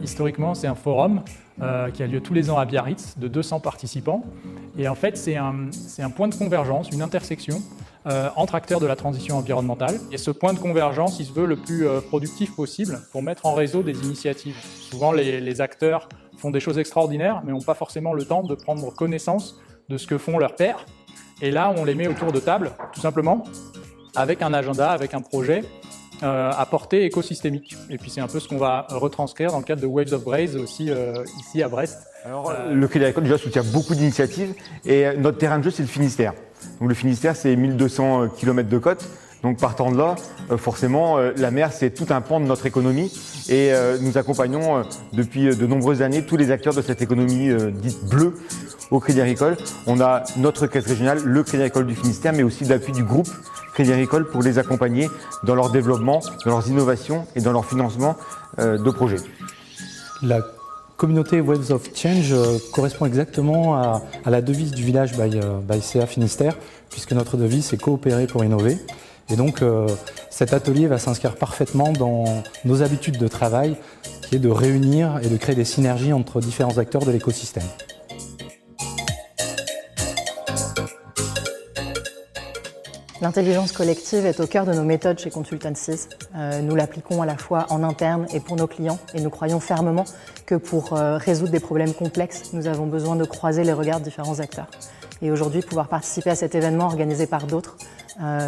historiquement, c'est un forum qui a lieu tous les ans à Biarritz, de 200 participants. Et en fait, c'est un point de convergence, une intersection entre acteurs de la transition environnementale. Et ce point de convergence, il se veut le plus productif possible pour mettre en réseau des initiatives. Souvent, les acteurs font des choses extraordinaires, mais n'ont pas forcément le temps de prendre connaissance de ce que font leurs pairs. Et là, on les met autour de table, tout simplement, avec un agenda, avec un projet à portée écosystémique. Et puis c'est un peu ce qu'on va retranscrire dans le cadre de Waves of Braze aussi ici à Brest. Alors, le Crédit Agricole déjà soutient beaucoup d'initiatives et notre terrain de jeu c'est le Finistère. Donc le Finistère c'est 1200 km de côte. Donc partant de là, forcément la mer c'est tout un pan de notre économie et nous accompagnons depuis de nombreuses années tous les acteurs de cette économie dite bleue au Crédit Agricole. On a notre caisse régionale, le Crédit Agricole du Finistère, mais aussi l'appui du groupe Crédit Agricole pour les accompagner dans leur développement, dans leurs innovations et dans leur financement de projets. La communauté Waves of Change correspond exactement à la devise du village by CA Finistère, puisque notre devise c'est coopérer pour innover. Et donc cet atelier va s'inscrire parfaitement dans nos habitudes de travail, qui est de réunir et de créer des synergies entre différents acteurs de l'écosystème. L'intelligence collective est au cœur de nos méthodes chez Consultancies. Nous l'appliquons à la fois en interne et pour nos clients et nous croyons fermement que pour résoudre des problèmes complexes, nous avons besoin de croiser les regards de différents acteurs. Et aujourd'hui, pouvoir participer à cet événement organisé par d'autres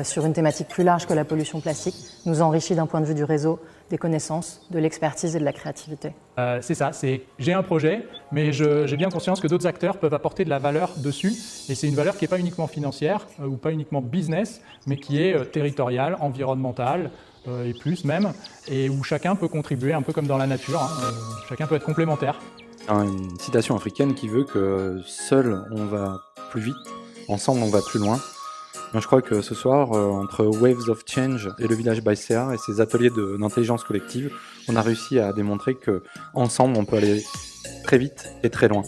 sur une thématique plus large que la pollution plastique nous enrichit d'un point de vue du réseau, des connaissances, de l'expertise et de la créativité. C'est ça, j'ai un projet, mais j'ai bien conscience que d'autres acteurs peuvent apporter de la valeur dessus. Et c'est une valeur qui n'est pas uniquement financière ou pas uniquement business, mais qui est territoriale, environnementale et plus même, et où chacun peut contribuer un peu comme dans la nature, chacun peut être complémentaire. Une citation africaine qui veut que seul on va plus vite, ensemble on va plus loin. Moi, je crois que ce soir, entre Waves of Change et le village by CA et ses ateliers d'intelligence collective, on a réussi à démontrer qu'ensemble on peut aller très vite et très loin.